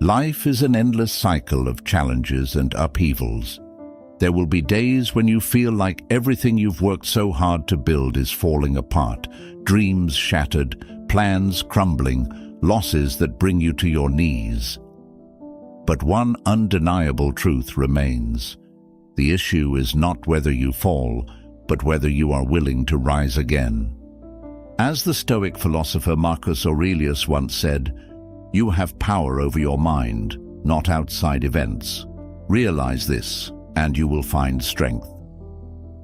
Life is an endless cycle of challenges and upheavals. There will be days when you feel like everything you've worked so hard to build is falling apart, dreams shattered, plans crumbling, losses that bring you to your knees. But one undeniable truth remains. The issue is not whether you fall, but whether you are willing to rise again. As the Stoic philosopher Marcus Aurelius once said, "You have power over your mind, not outside events. Realize this, and you will find strength."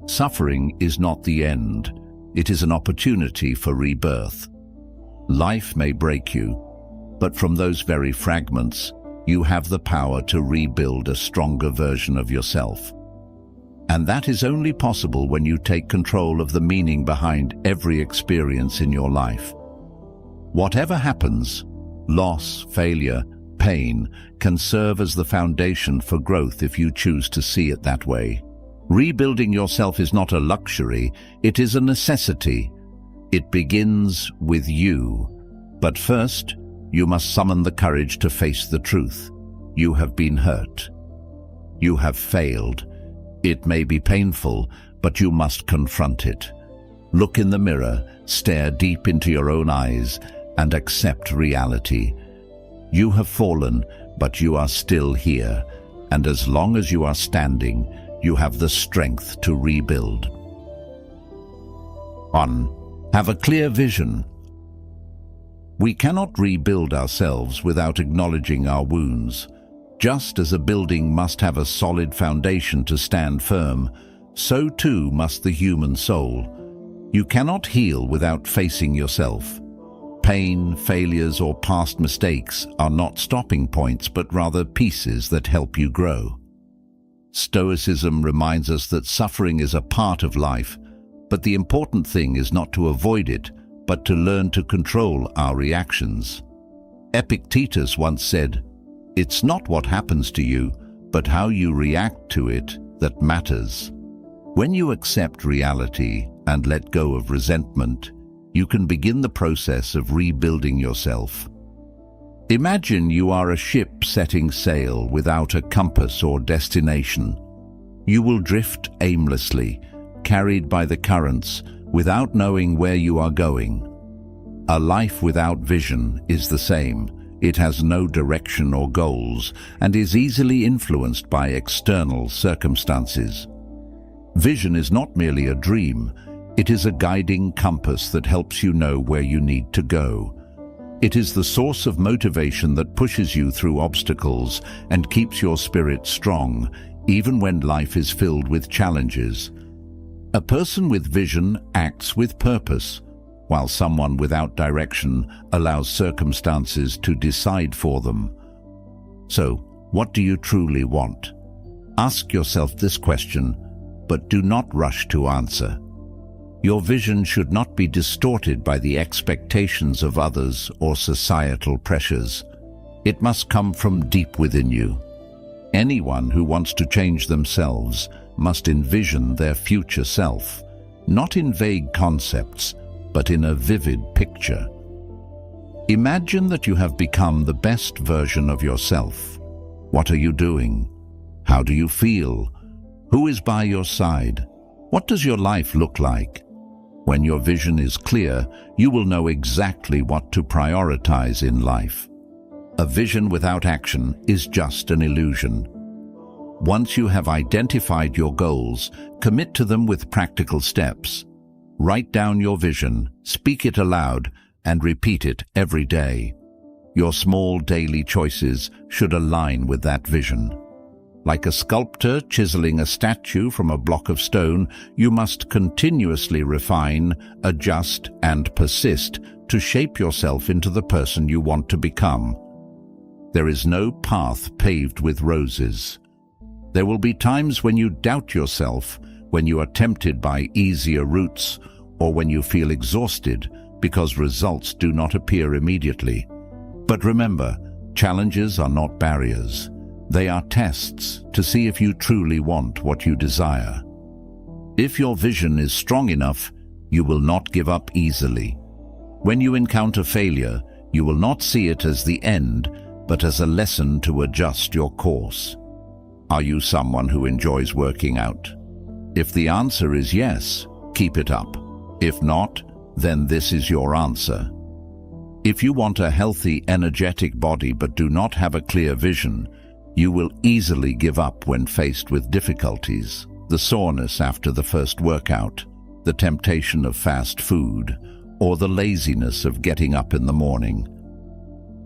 Suffering is not the end. It is an opportunity for rebirth. Life may break you, but from those very fragments, you have the power to rebuild a stronger version of yourself. And that is only possible when you take control of the meaning behind every experience in your life. Whatever happens, loss, failure, pain, can serve as the foundation for growth if you choose to see it that way. Rebuilding yourself is not a luxury, it is a necessity. It begins with you. But first, you must summon the courage to face the truth. You have been hurt. You have failed. It may be painful, but you must confront it. Look in the mirror, stare deep into your own eyes, and accept reality. You have fallen, but you are still here, and as long as you are standing, you have the strength to rebuild. 1. Have a clear vision. We cannot rebuild ourselves without acknowledging our wounds. Just as a building must have a solid foundation to stand firm, so too must the human soul. You cannot heal without facing yourself. Pain, failures, or past mistakes are not stopping points, but rather pieces that help you grow. Stoicism reminds us that suffering is a part of life, but the important thing is not to avoid it, but to learn to control our reactions. Epictetus once said, "It's not what happens to you, but how you react to it that matters." When you accept reality and let go of resentment, you can begin the process of rebuilding yourself. Imagine you are a ship setting sail without a compass or destination. You will drift aimlessly, carried by the currents, without knowing where you are going. A life without vision is the same. It has no direction or goals, and is easily influenced by external circumstances. Vision is not merely a dream, it is a guiding compass that helps you know where you need to go. It is the source of motivation that pushes you through obstacles and keeps your spirit strong, even when life is filled with challenges. A person with vision acts with purpose, while someone without direction allows circumstances to decide for them. So, what do you truly want? Ask yourself this question, but do not rush to answer. Your vision should not be distorted by the expectations of others or societal pressures. It must come from deep within you. Anyone who wants to change themselves must envision their future self, not in vague concepts, but in a vivid picture. Imagine that you have become the best version of yourself. What are you doing? How do you feel? Who is by your side? What does your life look like? When your vision is clear, you will know exactly what to prioritize in life. A vision without action is just an illusion. Once you have identified your goals, commit to them with practical steps. Write down your vision, speak it aloud, and repeat it every day. Your small daily choices should align with that vision. Like a sculptor chiseling a statue from a block of stone, you must continuously refine, adjust, and persist to shape yourself into the person you want to become. There is no path paved with roses. There will be times when you doubt yourself, when you are tempted by easier routes, or when you feel exhausted because results do not appear immediately. But remember, challenges are not barriers. They are tests to see if you truly want what you desire. If your vision is strong enough, you will not give up easily. When you encounter failure, you will not see it as the end, but as a lesson to adjust your course. Are you someone who enjoys working out? If the answer is yes, keep it up. If not, then this is your answer. If you want a healthy, energetic body but do not have a clear vision, you will easily give up when faced with difficulties, the soreness after the first workout, the temptation of fast food, or the laziness of getting up in the morning.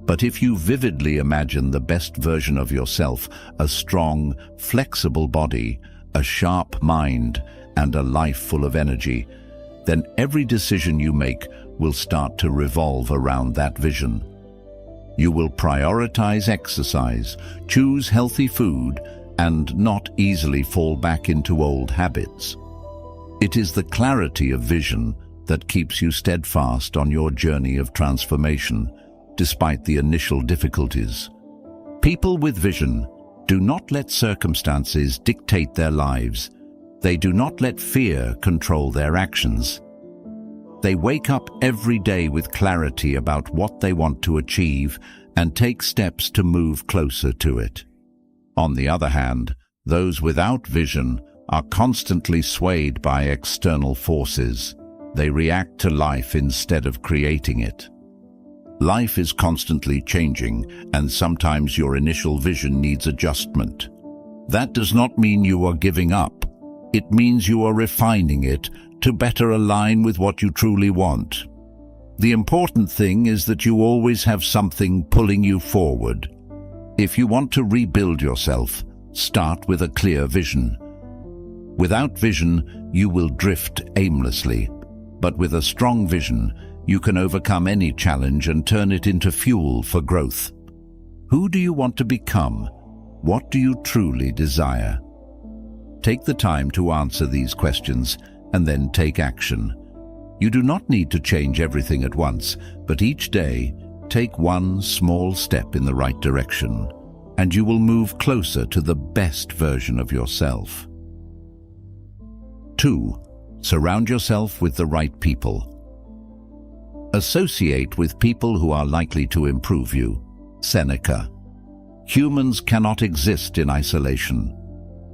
But if you vividly imagine the best version of yourself, a strong, flexible body, a sharp mind, and a life full of energy, then every decision you make will start to revolve around that vision. You will prioritize exercise, choose healthy food, and not easily fall back into old habits. It is the clarity of vision that keeps you steadfast on your journey of transformation, despite the initial difficulties. People with vision do not let circumstances dictate their lives. They do not let fear control their actions. They wake up every day with clarity about what they want to achieve and take steps to move closer to it. On the other hand, those without vision are constantly swayed by external forces. They react to life instead of creating it. Life is constantly changing, and sometimes your initial vision needs adjustment. That does not mean you are giving up. It means you are refining it to better align with what you truly want. The important thing is that you always have something pulling you forward. If you want to rebuild yourself, start with a clear vision. Without vision, you will drift aimlessly, but with a strong vision, you can overcome any challenge and turn it into fuel for growth. Who do you want to become? What do you truly desire? Take the time to answer these questions and then take action. You do not need to change everything at once, but each day, take one small step in the right direction, and you will move closer to the best version of yourself. 2. Surround yourself with the right people. Associate with people who are likely to improve you. Seneca. Humans cannot exist in isolation.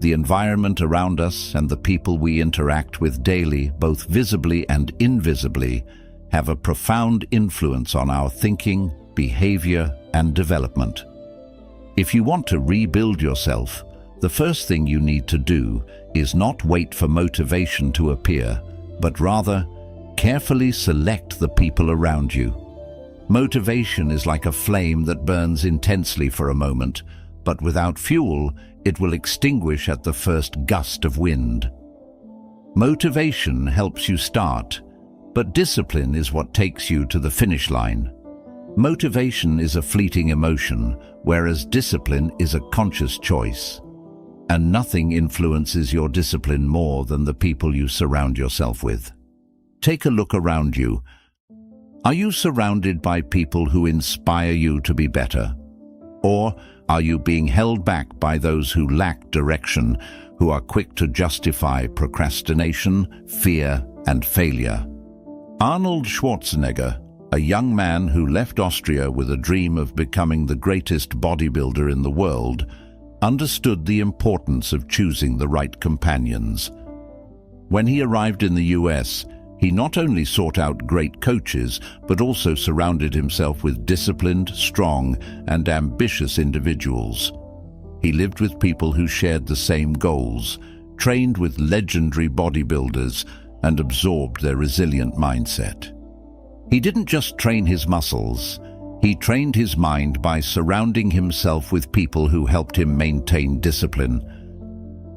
The environment around us and the people we interact with daily, both visibly and invisibly, have a profound influence on our thinking, behavior, and development. If you want to rebuild yourself, the first thing you need to do is not wait for motivation to appear, but rather carefully select the people around you. Motivation is like a flame that burns intensely for a moment, but without fuel, it will extinguish at the first gust of wind. Motivation helps you start, but discipline is what takes you to the finish line. Motivation is a fleeting emotion, whereas discipline is a conscious choice. And nothing influences your discipline more than the people you surround yourself with. Take a look around you. Are you surrounded by people who inspire you to be better? Or are you being held back by those who lack direction, who are quick to justify procrastination, fear, and failure? Arnold Schwarzenegger, a young man who left Austria with a dream of becoming the greatest bodybuilder in the world, understood the importance of choosing the right companions. When he arrived in the US, he not only sought out great coaches, but also surrounded himself with disciplined, strong, and ambitious individuals. He lived with people who shared the same goals, trained with legendary bodybuilders, and absorbed their resilient mindset. He didn't just train his muscles, he trained his mind by surrounding himself with people who helped him maintain discipline.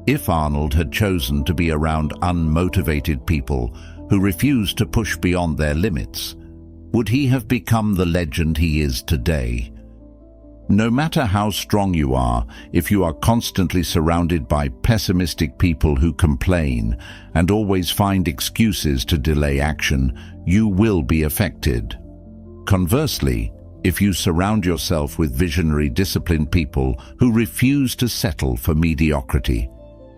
If Arnold had chosen to be around unmotivated people who refused to push beyond their limits, would he have become the legend he is today? No matter how strong you are, if you are constantly surrounded by pessimistic people who complain and always find excuses to delay action, you will be affected. Conversely, if you surround yourself with visionary, disciplined people who refuse to settle for mediocrity,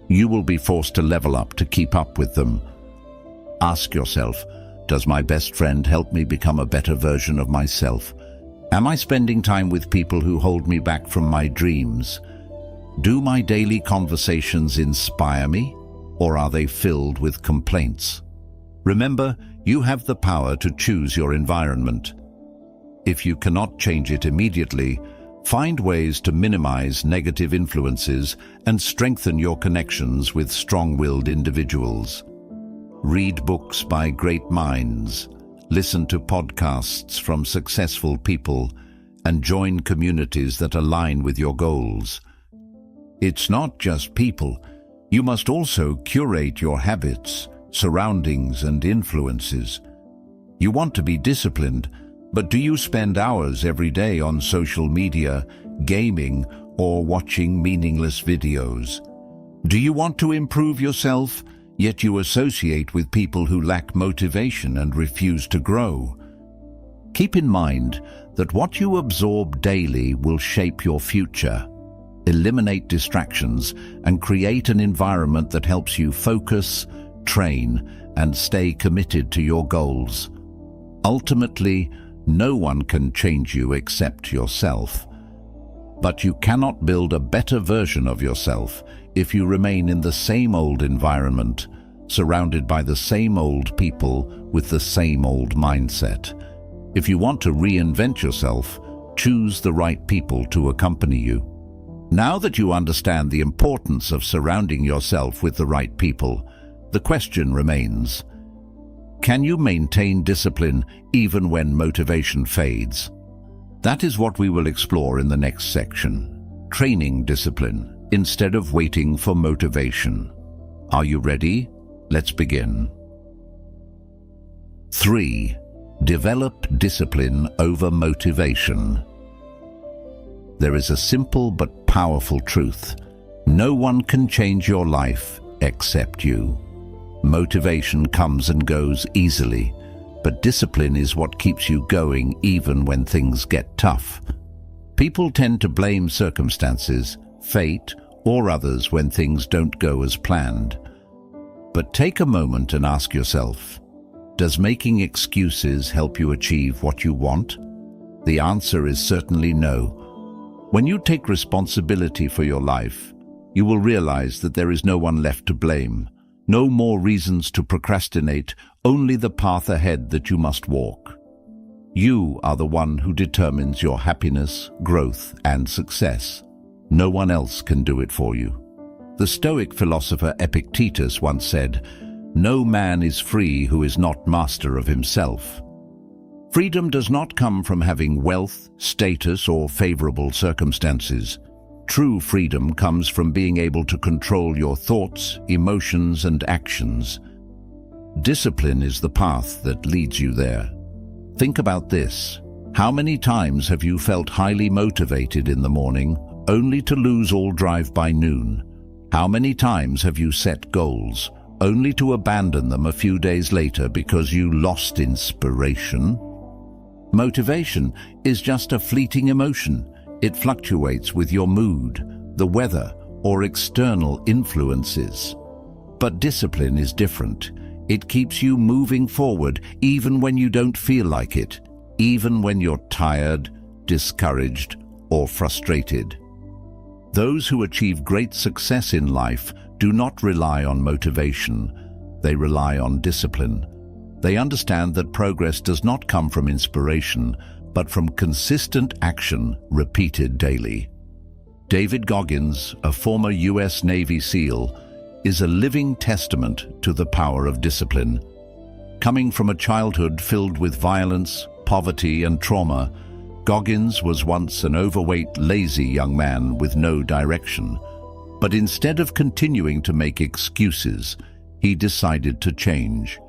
you will be forced to level up to keep up with them. Ask yourself, does my best friend help me become a better version of myself? Am I spending time with people who hold me back from my dreams? Do my daily conversations inspire me, or are they filled with complaints? Remember, you have the power to choose your environment. If you cannot change it immediately, find ways to minimize negative influences and strengthen your connections with strong-willed individuals. Read books by great minds, listen to podcasts from successful people, and join communities that align with your goals. It's not just people. You must also curate your habits, surroundings, and influences. You want to be disciplined, but do you spend hours every day on social media, gaming, or watching meaningless videos? Do you want to improve yourself, yet you associate with people who lack motivation and refuse to grow? Keep in mind that what you absorb daily will shape your future. Eliminate distractions and create an environment that helps you focus, train, and stay committed to your goals. Ultimately, no one can change you except yourself. But you cannot build a better version of yourself if you remain in the same old environment, surrounded by the same old people with the same old mindset. If you want to reinvent yourself, choose the right people to accompany you. Now that you understand the importance of surrounding yourself with the right people, the question remains: can you maintain discipline even when motivation fades? That is what we will explore in the next section: training discipline instead of waiting for motivation. Are you ready? Let's begin. 3. Develop discipline over motivation. There is a simple but powerful truth. No one can change your life except you. Motivation comes and goes easily, but discipline is what keeps you going even when things get tough. People tend to blame circumstances, fate, or others when things don't go as planned. But take a moment and ask yourself, does making excuses help you achieve what you want? The answer is certainly no. When you take responsibility for your life, you will realize that there is no one left to blame, no more reasons to procrastinate, only the path ahead that you must walk. You are the one who determines your happiness, growth, and success. No one else can do it for you. The Stoic philosopher Epictetus once said, "No man is free who is not master of himself." Freedom does not come from having wealth, status, or favorable circumstances. True freedom comes from being able to control your thoughts, emotions, and actions. Discipline is the path that leads you there. Think about this. How many times have you felt highly motivated in the morning, only to lose all drive by noon? How many times have you set goals, only to abandon them a few days later because you lost inspiration? Motivation is just a fleeting emotion. It fluctuates with your mood, the weather, or external influences. But discipline is different. It keeps you moving forward even when you don't feel like it, even when you're tired, discouraged, or frustrated. Those who achieve great success in life do not rely on motivation. They rely on discipline. They understand that progress does not come from inspiration, but from consistent action repeated daily. David Goggins, a former U.S. Navy SEAL, is a living testament to the power of discipline. Coming from a childhood filled with violence, poverty, and trauma, Goggins was once an overweight, lazy young man with no direction. But instead of continuing to make excuses, he decided to change.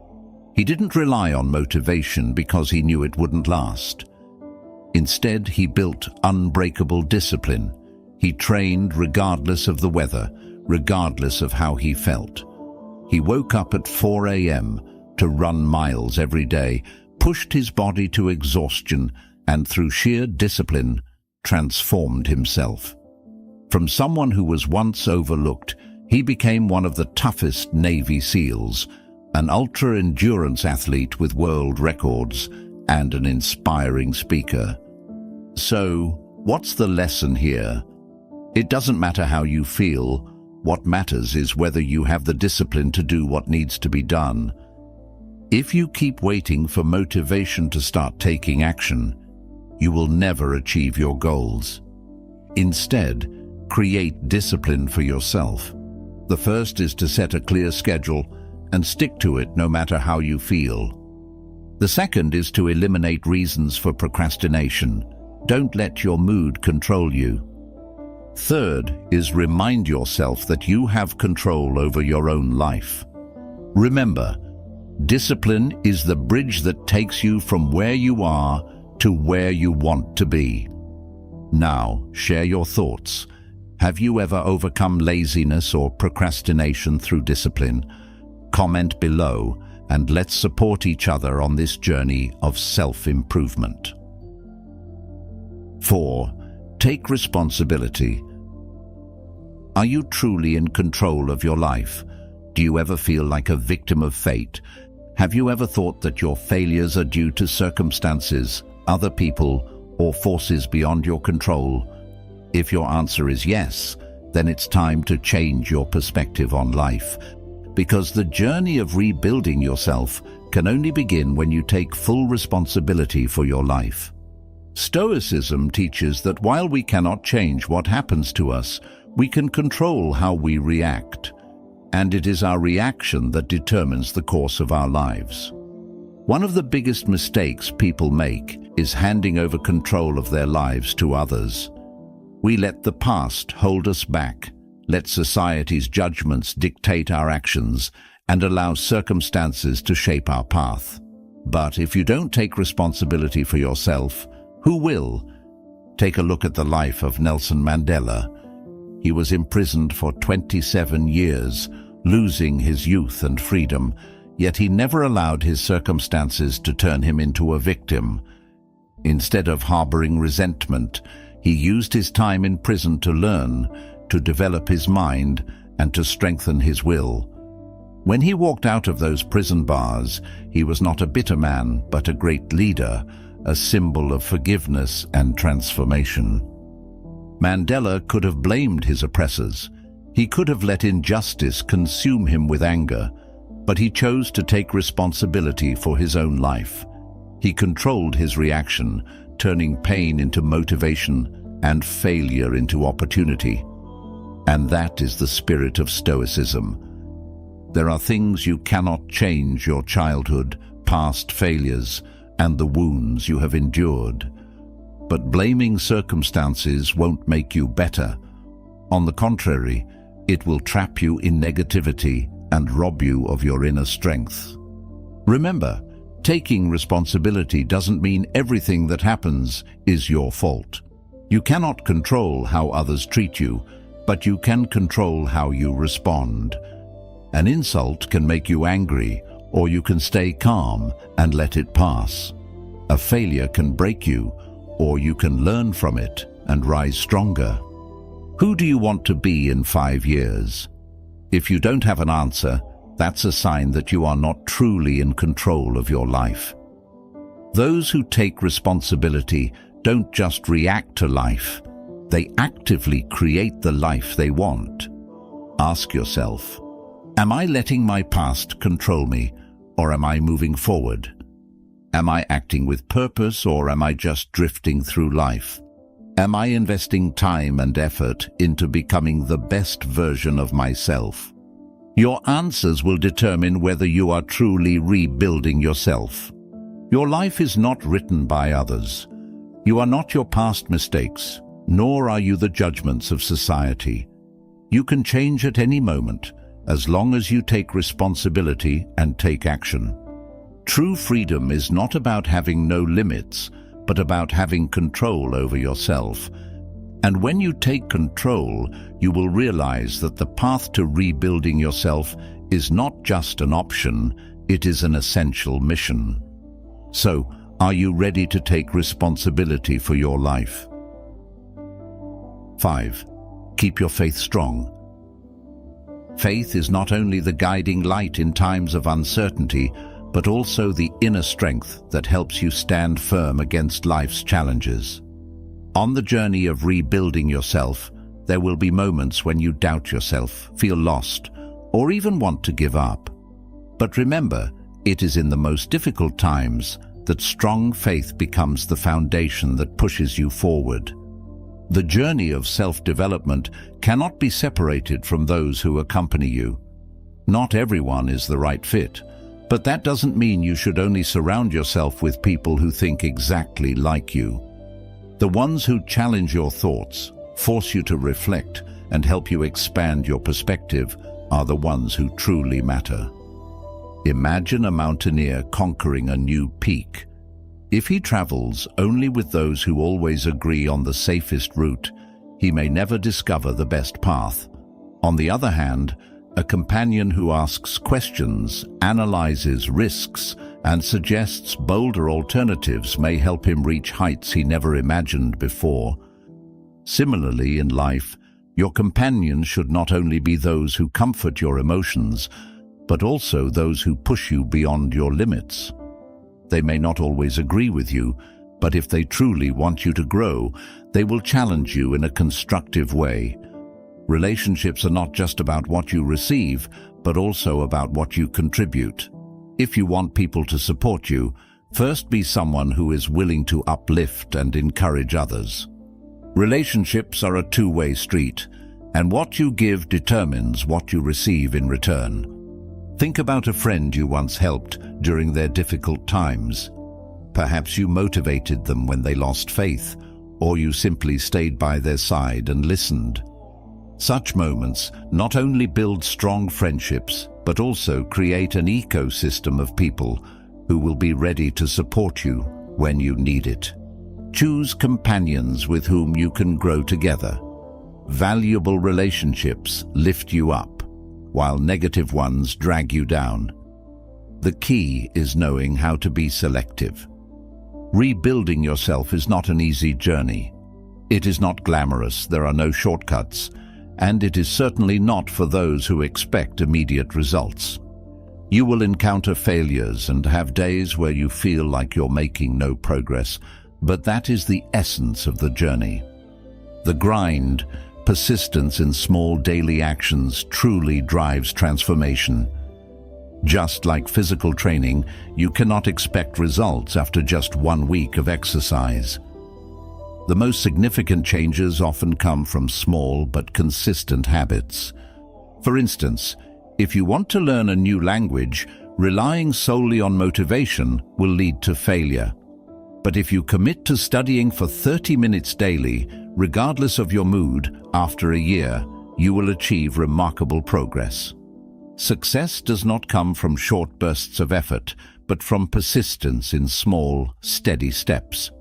He didn't rely on motivation because he knew it wouldn't last. Instead, he built unbreakable discipline. He trained regardless of the weather, regardless of how he felt. He woke up at 4 a.m. to run miles every day, pushed his body to exhaustion, and through sheer discipline, transformed himself. From someone who was once overlooked, he became one of the toughest Navy SEALs, an ultra-endurance athlete with world records, and an inspiring speaker. So, what's the lesson here? It doesn't matter how you feel. What matters is whether you have the discipline to do what needs to be done. If you keep waiting for motivation to start taking action, you will never achieve your goals. Instead, create discipline for yourself. The first is to set a clear schedule and stick to it no matter how you feel. The second is to eliminate reasons for procrastination. Don't let your mood control you. Third is remind yourself that you have control over your own life. Remember, discipline is the bridge that takes you from where you are to where you want to be. Now, share your thoughts. Have you ever overcome laziness or procrastination through discipline? Comment below, and let's support each other on this journey of self-improvement. 4. Take responsibility. Are you truly in control of your life? Do you ever feel like a victim of fate? Have you ever thought that your failures are due to circumstances, other people, or forces beyond your control? If your answer is yes, then it's time to change your perspective on life, because the journey of rebuilding yourself can only begin when you take full responsibility for your life. Stoicism teaches that while we cannot change what happens to us, we can control how we react, and it is our reaction that determines the course of our lives. One of the biggest mistakes people make is handing over control of their lives to others. We let the past hold us back, let society's judgments dictate our actions, and allow circumstances to shape our path. But if you don't take responsibility for yourself, who will? Take a look at the life of Nelson Mandela. He was imprisoned for 27 years, losing his youth and freedom, yet he never allowed his circumstances to turn him into a victim. Instead of harboring resentment, he used his time in prison to learn, to develop his mind, and to strengthen his will. When he walked out of those prison bars, he was not a bitter man, but a great leader, a symbol of forgiveness and transformation. Mandela could have blamed his oppressors. He could have let injustice consume him with anger, but he chose to take responsibility for his own life. He controlled his reaction, turning pain into motivation and failure into opportunity. And that is the spirit of Stoicism. There are things you cannot change: your childhood, past failures, and the wounds you have endured. But blaming circumstances won't make you better. On the contrary, it will trap you in negativity and rob you of your inner strength. Remember, taking responsibility doesn't mean everything that happens is your fault. You cannot control how others treat you, but you can control how you respond. An insult can make you angry, or you can stay calm and let it pass. A failure can break you, or you can learn from it and rise stronger. Who do you want to be in 5 years? If you don't have an answer, that's a sign that you are not truly in control of your life. Those who take responsibility don't just react to life, they actively create the life they want. Ask yourself, am I letting my past control me, or am I moving forward? Am I acting with purpose, or am I just drifting through life? Am I investing time and effort into becoming the best version of myself? Your answers will determine whether you are truly rebuilding yourself. Your life is not written by others. You are not your past mistakes, nor are you the judgments of society. You can change at any moment, as long as you take responsibility and take action. True freedom is not about having no limits, but about having control over yourself. And when you take control, you will realize that the path to rebuilding yourself is not just an option, it is an essential mission. So, are you ready to take responsibility for your life? 5. Keep your faith strong. Faith is not only the guiding light in times of uncertainty, but also the inner strength that helps you stand firm against life's challenges. On the journey of rebuilding yourself, there will be moments when you doubt yourself, feel lost, or even want to give up. But remember, it is in the most difficult times that strong faith becomes the foundation that pushes you forward. The journey of self-development cannot be separated from those who accompany you. Not everyone is the right fit, but that doesn't mean you should only surround yourself with people who think exactly like you. The ones who challenge your thoughts, force you to reflect, and help you expand your perspective are the ones who truly matter. Imagine a mountaineer conquering a new peak. If he travels only with those who always agree on the safest route, he may never discover the best path. On the other hand, a companion who asks questions, analyzes risks, and suggests bolder alternatives may help him reach heights he never imagined before. Similarly, in life, your companions should not only be those who comfort your emotions, but also those who push you beyond your limits. They may not always agree with you, but if they truly want you to grow, they will challenge you in a constructive way. Relationships are not just about what you receive, but also about what you contribute. If you want people to support you, first be someone who is willing to uplift and encourage others. Relationships are a two-way street, and what you give determines what you receive in return. Think about a friend you once helped during their difficult times. Perhaps you motivated them when they lost faith, or you simply stayed by their side and listened. Such moments not only build strong friendships, but also create an ecosystem of people who will be ready to support you when you need it. Choose companions with whom you can grow together. Valuable relationships lift you up, while negative ones drag you down. The key is knowing how to be selective. Rebuilding yourself is not an easy journey. It is not glamorous, there are no shortcuts, and it is certainly not for those who expect immediate results. You will encounter failures and have days where you feel like you're making no progress, but that is the essence of the journey. The grind, persistence in small daily actions truly drives transformation. Just like physical training, you cannot expect results after just 1 week of exercise. The most significant changes often come from small but consistent habits. For instance, if you want to learn a new language, relying solely on motivation will lead to failure. But if you commit to studying for 30 minutes daily, regardless of your mood, after a year, you will achieve remarkable progress. Success does not come from short bursts of effort, but from persistence in small, steady steps.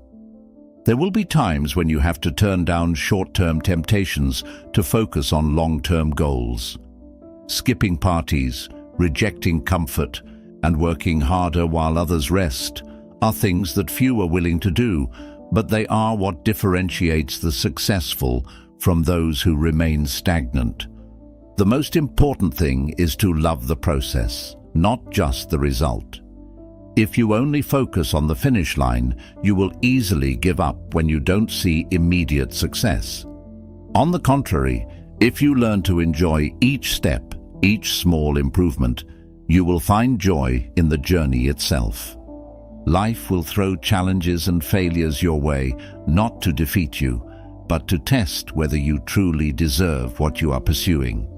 There will be times when you have to turn down short-term temptations to focus on long-term goals. Skipping parties, rejecting comfort, and working harder while others rest are things that few are willing to do, but they are what differentiates the successful from those who remain stagnant. The most important thing is to love the process, not just the result. If you only focus on the finish line, you will easily give up when you don't see immediate success. On the contrary, if you learn to enjoy each step, each small improvement, you will find joy in the journey itself. Life will throw challenges and failures your way, not to defeat you, but to test whether you truly deserve what you are pursuing.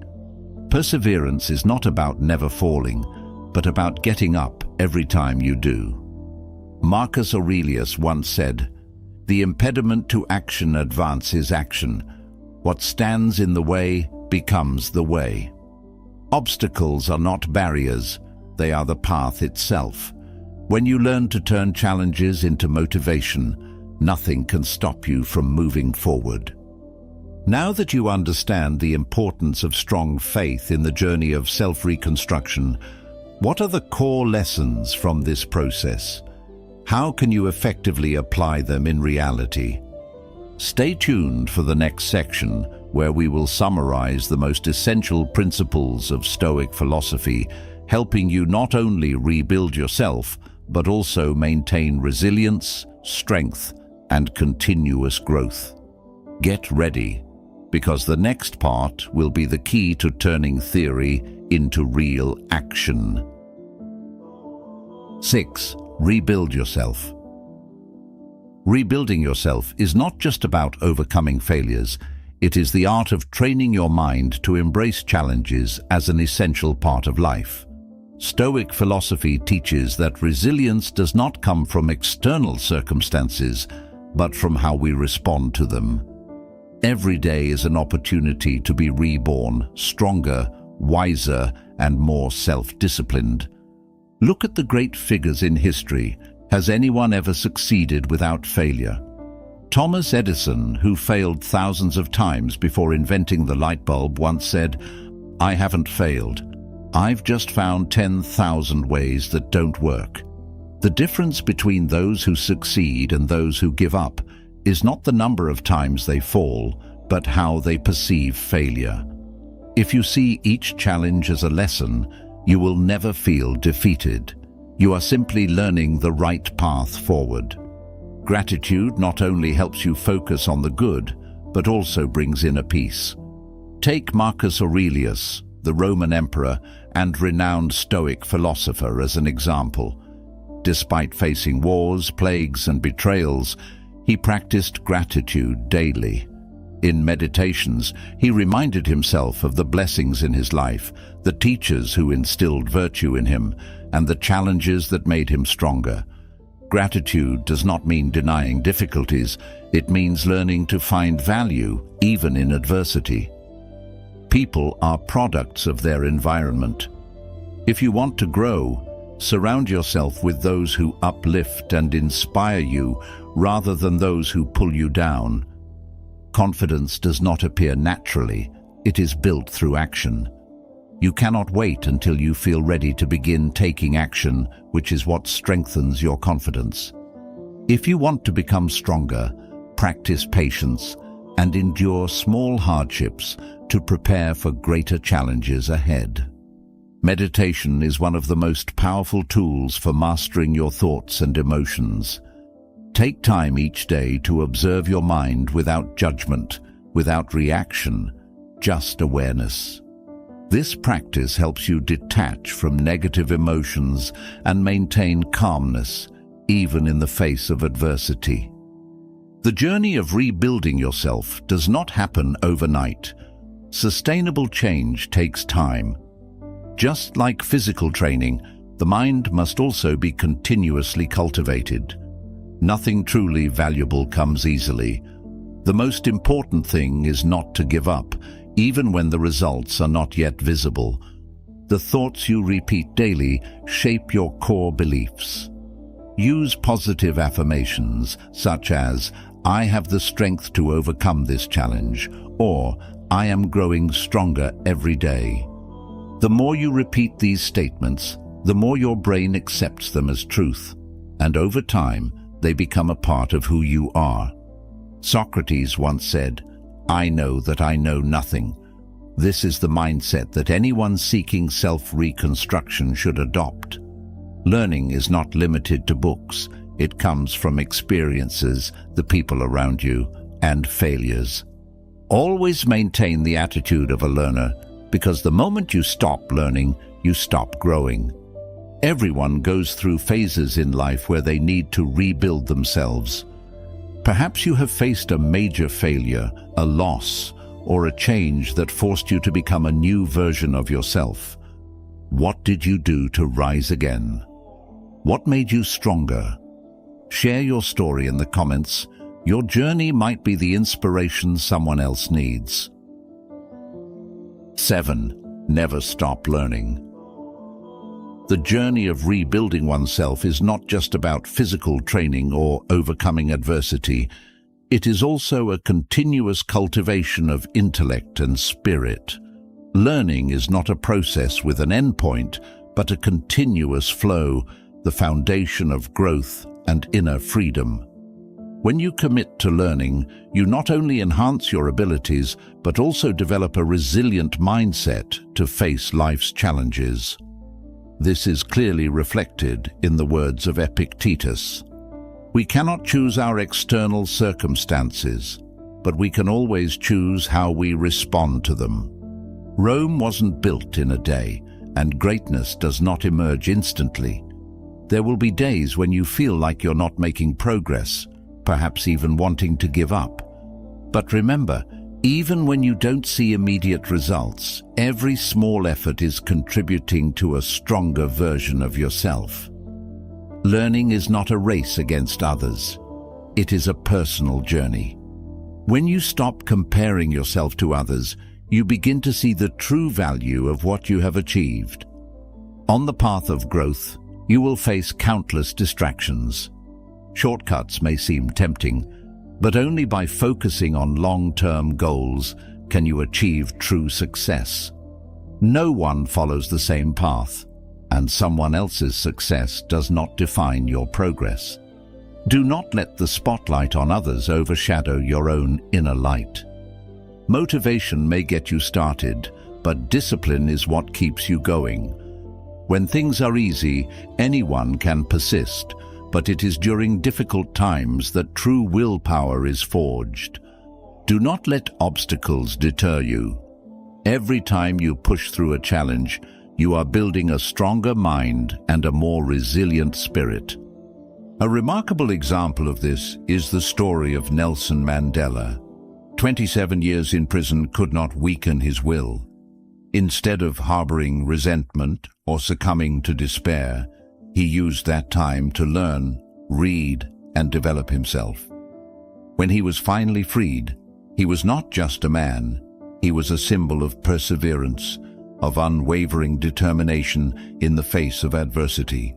Perseverance is not about never falling, but about getting up every time you do. Marcus Aurelius once said, "The impediment to action advances action. What stands in the way becomes the way." Obstacles are not barriers, they are the path itself. When you learn to turn challenges into motivation, nothing can stop you from moving forward. Now that you understand the importance of strong faith in the journey of self-reconstruction, what are the core lessons from this process? How can you effectively apply them in reality? Stay tuned for the next section, where we will summarize the most essential principles of Stoic philosophy, helping you not only rebuild yourself, but also maintain resilience, strength, and continuous growth. Get ready, because the next part will be the key to turning theory into real action. 6. Rebuild yourself. Rebuilding yourself is not just about overcoming failures. It is the art of training your mind to embrace challenges as an essential part of life. Stoic philosophy teaches that resilience does not come from external circumstances, but from how we respond to them. Every day is an opportunity to be reborn, stronger, wiser, and more self-disciplined. Look at the great figures in history. Has anyone ever succeeded without failure? Thomas Edison, who failed thousands of times before inventing the light bulb, once said, "I haven't failed. I've just found 10,000 ways that don't work." The difference between those who succeed and those who give up is not the number of times they fall, but how they perceive failure. If you see each challenge as a lesson, you will never feel defeated. You are simply learning the right path forward. Gratitude not only helps you focus on the good, but also brings inner peace. Take Marcus Aurelius, the Roman emperor and renowned Stoic philosopher, as an example. Despite facing wars, plagues, and betrayals, he practiced gratitude daily. In meditations, he reminded himself of the blessings in his life, the teachers who instilled virtue in him, and the challenges that made him stronger. Gratitude does not mean denying difficulties. It means learning to find value, even in adversity. People are products of their environment. If you want to grow, surround yourself with those who uplift and inspire you rather than those who pull you down. Confidence does not appear naturally. It is built through action. You cannot wait until you feel ready to begin taking action, which is what strengthens your confidence. If you want to become stronger, practice patience and endure small hardships to prepare for greater challenges ahead. Meditation is one of the most powerful tools for mastering your thoughts and emotions. Take time each day to observe your mind without judgment, without reaction, just awareness. This practice helps you detach from negative emotions and maintain calmness, even in the face of adversity. The journey of rebuilding yourself does not happen overnight. Sustainable change takes time. Just like physical training, the mind must also be continuously cultivated. Nothing truly valuable comes easily. The most important thing is not to give up, even when the results are not yet visible. The thoughts you repeat daily shape your core beliefs. Use positive affirmations such as, "I have the strength to overcome this challenge," or "I am growing stronger every day." The more you repeat these statements, the more your brain accepts them as truth, and over time, they become a part of who you are. Socrates once said, "I know that I know nothing." This is the mindset that anyone seeking self-reconstruction should adopt. Learning is not limited to books. It comes from experiences, the people around you, and failures. Always maintain the attitude of a learner, because the moment you stop learning, you stop growing. Everyone goes through phases in life where they need to rebuild themselves. Perhaps you have faced a major failure, a loss, or a change that forced you to become a new version of yourself. What did you do to rise again? What made you stronger? Share your story in the comments. Your journey might be the inspiration someone else needs. 7. Never stop learning. The journey of rebuilding oneself is not just about physical training or overcoming adversity. It is also a continuous cultivation of intellect and spirit. Learning is not a process with an endpoint, but a continuous flow, the foundation of growth and inner freedom. When you commit to learning, you not only enhance your abilities, but also develop a resilient mindset to face life's challenges. This is clearly reflected in the words of Epictetus. We cannot choose our external circumstances, but we can always choose how we respond to them. Rome wasn't built in a day, and greatness does not emerge instantly. There will be days when you feel like you're not making progress, perhaps even wanting to give up. But remember, even when you don't see immediate results, every small effort is contributing to a stronger version of yourself. Learning is not a race against others. It is a personal journey. When you stop comparing yourself to others, you begin to see the true value of what you have achieved. On the path of growth, you will face countless distractions. Shortcuts may seem tempting, but only by focusing on long-term goals can you achieve true success. No one follows the same path, and someone else's success does not define your progress. Do not let the spotlight on others overshadow your own inner light. Motivation may get you started, but discipline is what keeps you going. When things are easy, anyone can persist, but it is during difficult times that true willpower is forged. Do not let obstacles deter you. Every time you push through a challenge, you are building a stronger mind and a more resilient spirit. A remarkable example of this is the story of Nelson Mandela. 27 years in prison could not weaken his will. Instead of harboring resentment or succumbing to despair, he used that time to learn, read, and develop himself. When he was finally freed, he was not just a man, he was a symbol of perseverance, of unwavering determination in the face of adversity.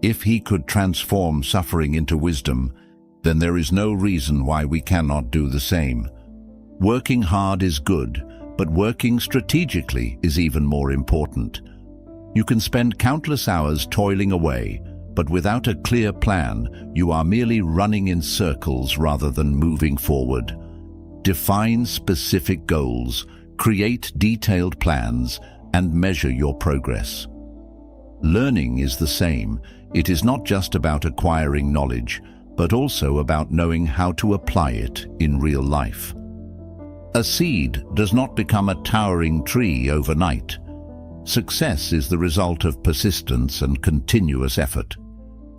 If he could transform suffering into wisdom, then there is no reason why we cannot do the same. Working hard is good, but working strategically is even more important. You can spend countless hours toiling away, but without a clear plan, you are merely running in circles rather than moving forward. Define specific goals, create detailed plans, and measure your progress. Learning is the same. It is not just about acquiring knowledge, but also about knowing how to apply it in real life. A seed does not become a towering tree overnight. Success is the result of persistence and continuous effort.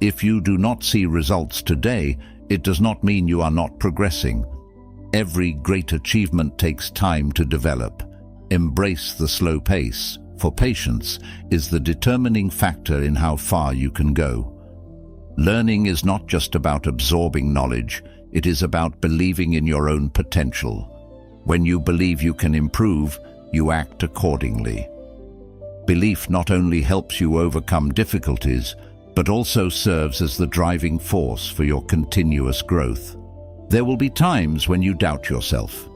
If you do not see results today, it does not mean you are not progressing. Every great achievement takes time to develop. Embrace the slow pace, for patience is the determining factor in how far you can go. Learning is not just about absorbing knowledge, it is about believing in your own potential. When you believe you can improve, you act accordingly. Belief not only helps you overcome difficulties, but also serves as the driving force for your continuous growth. There will be times when you doubt yourself.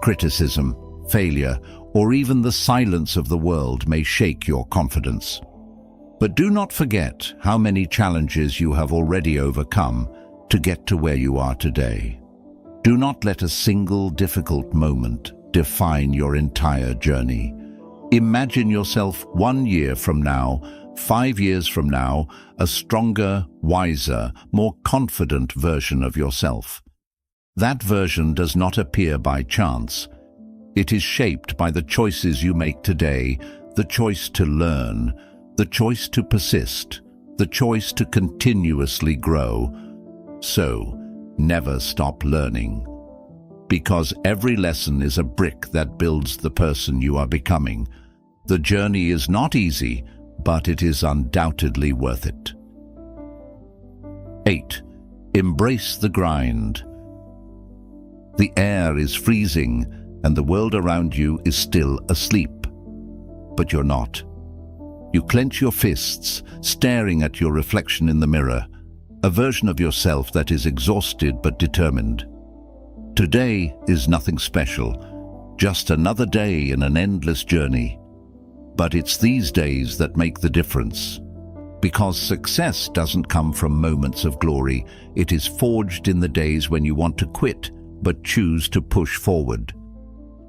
Criticism, failure, or even the silence of the world may shake your confidence. But do not forget how many challenges you have already overcome to get to where you are today. Do not let a single difficult moment define your entire journey. Imagine yourself 1 year from now, 5 years from now, a stronger, wiser, more confident version of yourself. That version does not appear by chance. It is shaped by the choices you make today, the choice to learn, the choice to persist, the choice to continuously grow. So, never stop learning. Because every lesson is a brick that builds the person you are becoming. The journey is not easy, but it is undoubtedly worth it. 8. Embrace the grind. The air is freezing, and the world around you is still asleep. But you're not. You clench your fists, staring at your reflection in the mirror, a version of yourself that is exhausted but determined. Today is nothing special, just another day in an endless journey. But it's these days that make the difference. Because success doesn't come from moments of glory, it is forged in the days when you want to quit, but choose to push forward.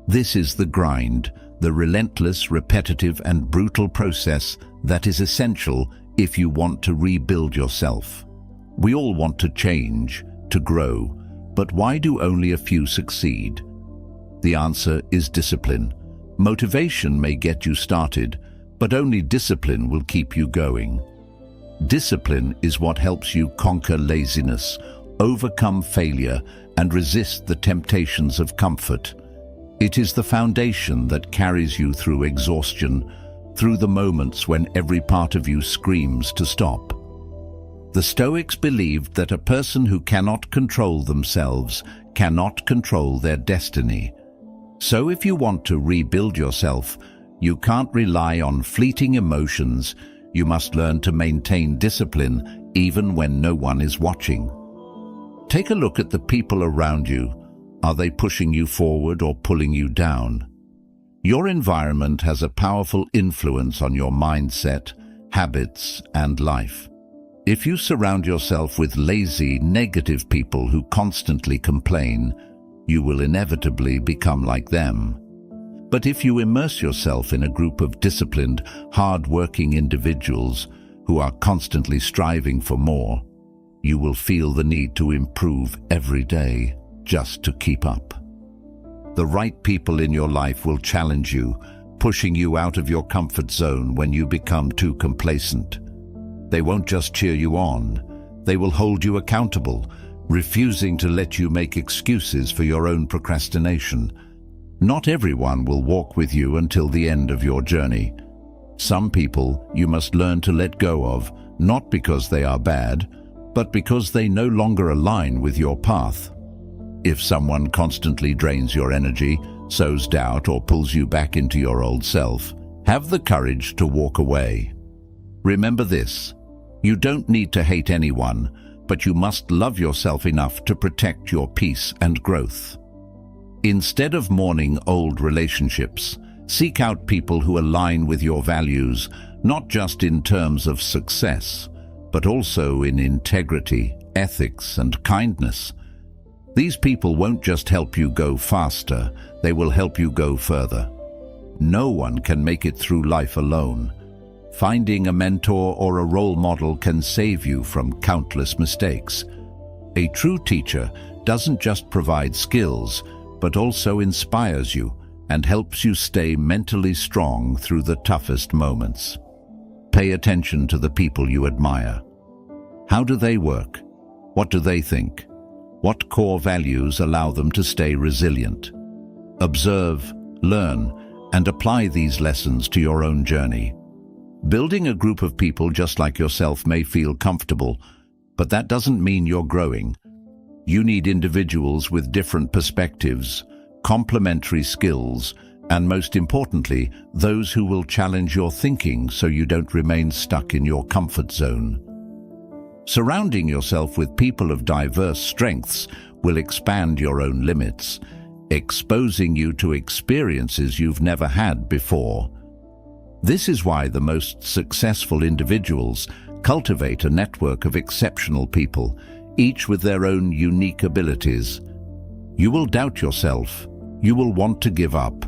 This is the grind, the relentless, repetitive, and brutal process that is essential if you want to rebuild yourself. We all want to change, to grow, but why do only a few succeed? The answer is discipline. Motivation may get you started, but only discipline will keep you going. Discipline is what helps you conquer laziness, overcome failure, and resist the temptations of comfort. It is the foundation that carries you through exhaustion, through the moments when every part of you screams to stop. The Stoics believed that a person who cannot control themselves cannot control their destiny. So if you want to rebuild yourself, you can't rely on fleeting emotions. You must learn to maintain discipline even when no one is watching. Take a look at the people around you. Are they pushing you forward or pulling you down? Your environment has a powerful influence on your mindset, habits, and life. If you surround yourself with lazy, negative people who constantly complain, you will inevitably become like them. But if you immerse yourself in a group of disciplined, hard-working individuals who are constantly striving for more, you will feel the need to improve every day just to keep up. The right people in your life will challenge you, pushing you out of your comfort zone when you become too complacent. They won't just cheer you on, they will hold you accountable, refusing to let you make excuses for your own procrastination. Not everyone will walk with you until the end of your journey. Some people you must learn to let go of, not because they are bad, but because they no longer align with your path. If someone constantly drains your energy, sows doubt, or pulls you back into your old self, have the courage to walk away. Remember this: you don't need to hate anyone, but you must love yourself enough to protect your peace and growth. Instead of mourning old relationships, seek out people who align with your values, not just in terms of success, but also in integrity, ethics, and kindness. These people won't just help you go faster, they will help you go further. No one can make it through life alone. Finding a mentor or a role model can save you from countless mistakes. A true teacher doesn't just provide skills, but also inspires you and helps you stay mentally strong through the toughest moments. Pay attention to the people you admire. How do they work? What do they think? What core values allow them to stay resilient? Observe, learn, and apply these lessons to your own journey. Building a group of people just like yourself may feel comfortable, but that doesn't mean you're growing. You need individuals with different perspectives, complementary skills, and most importantly, those who will challenge your thinking so you don't remain stuck in your comfort zone. Surrounding yourself with people of diverse strengths will expand your own limits, exposing you to experiences you've never had before. This is why the most successful individuals cultivate a network of exceptional people, each with their own unique abilities. You will doubt yourself, you will want to give up.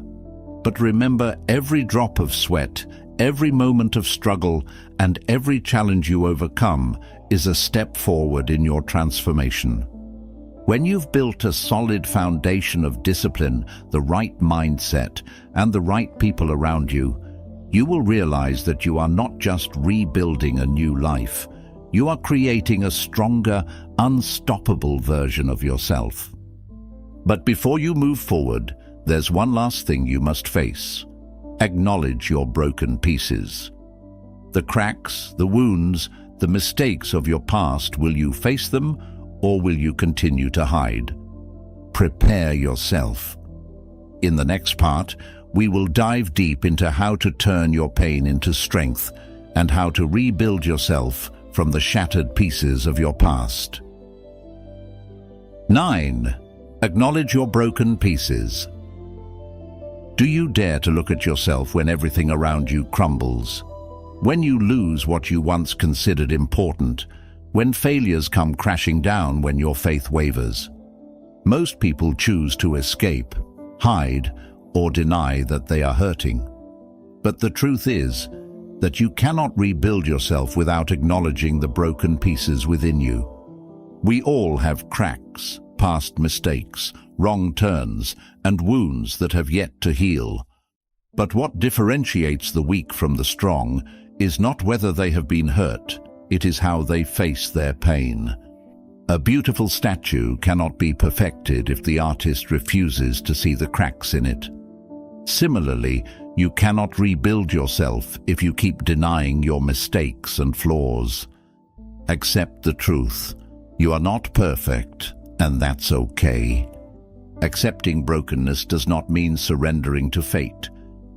But remember, every drop of sweat, every moment of struggle, and every challenge you overcome is a step forward in your transformation. When you've built a solid foundation of discipline, the right mindset, and the right people around you, you will realize that you are not just rebuilding a new life. You are creating a stronger, unstoppable version of yourself. But before you move forward, there's one last thing you must face. Acknowledge your broken pieces. The cracks, the wounds, the mistakes of your past, will you face them or will you continue to hide? Prepare yourself. In the next part, we will dive deep into how to turn your pain into strength and how to rebuild yourself from the shattered pieces of your past. 9. Acknowledge your broken pieces. Do you dare to look at yourself when everything around you crumbles? When you lose what you once considered important? When failures come crashing down, when your faith wavers? Most people choose to escape, hide, or deny that they are hurting. But the truth is that you cannot rebuild yourself without acknowledging the broken pieces within you. We all have cracks, past mistakes, wrong turns, and wounds that have yet to heal. But what differentiates the weak from the strong is not whether they have been hurt, it is how they face their pain. A beautiful statue cannot be perfected if the artist refuses to see the cracks in it. Similarly, you cannot rebuild yourself if you keep denying your mistakes and flaws. Accept the truth. You are not perfect, and that's okay. Accepting brokenness does not mean surrendering to fate.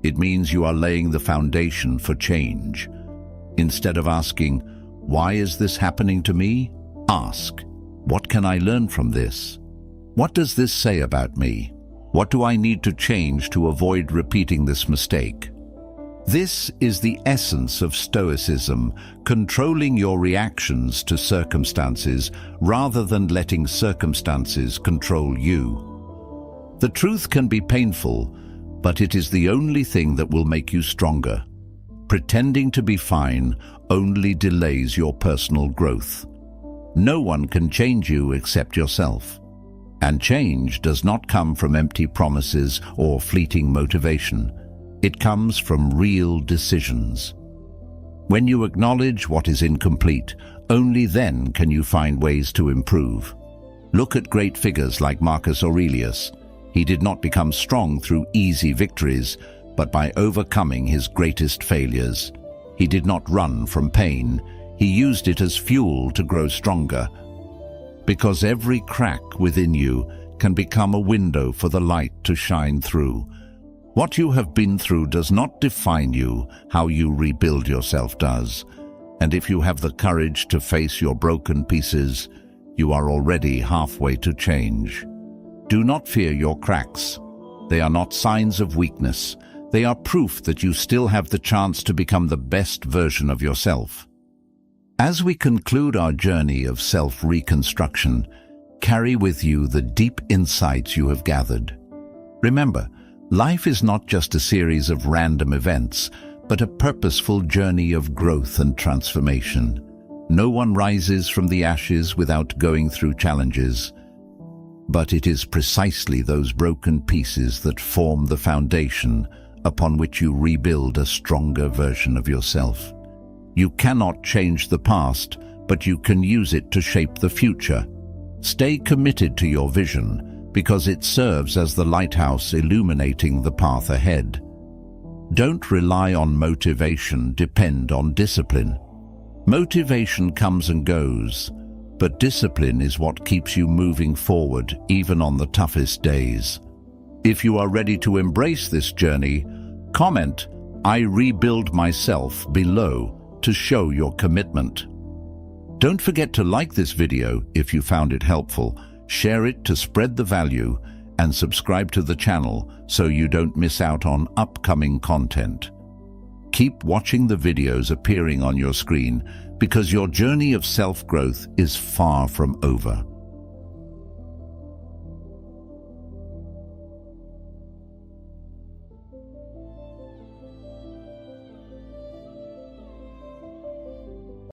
It means you are laying the foundation for change. Instead of asking, "Why is this happening to me?" ask, "What can I learn from this? What does this say about me? What do I need to change to avoid repeating this mistake?" This is the essence of Stoicism, controlling your reactions to circumstances rather than letting circumstances control you. The truth can be painful, but it is the only thing that will make you stronger. Pretending to be fine only delays your personal growth. No one can change you except yourself. And change does not come from empty promises or fleeting motivation. It comes from real decisions. When you acknowledge what is incomplete, only then can you find ways to improve. Look at great figures like Marcus Aurelius. He did not become strong through easy victories, but by overcoming his greatest failures. He did not run from pain. He used it as fuel to grow stronger. Because every crack within you can become a window for the light to shine through. What you have been through does not define you, how you rebuild yourself does. And if you have the courage to face your broken pieces, you are already halfway to change. Do not fear your cracks. They are not signs of weakness. They are proof that you still have the chance to become the best version of yourself. As we conclude our journey of self-reconstruction, carry with you the deep insights you have gathered. Remember, life is not just a series of random events, but a purposeful journey of growth and transformation. No one rises from the ashes without going through challenges. But it is precisely those broken pieces that form the foundation upon which you rebuild a stronger version of yourself. You cannot change the past, but you can use it to shape the future. Stay committed to your vision, because it serves as the lighthouse illuminating the path ahead. Don't rely on motivation, depend on discipline. Motivation comes and goes, but discipline is what keeps you moving forward even on the toughest days. If you are ready to embrace this journey, comment, "I rebuild myself" below to show your commitment. Don't forget to like this video if you found it helpful, share it to spread the value, and subscribe to the channel so you don't miss out on upcoming content. Keep watching the videos appearing on your screen because your journey of self-growth is far from over.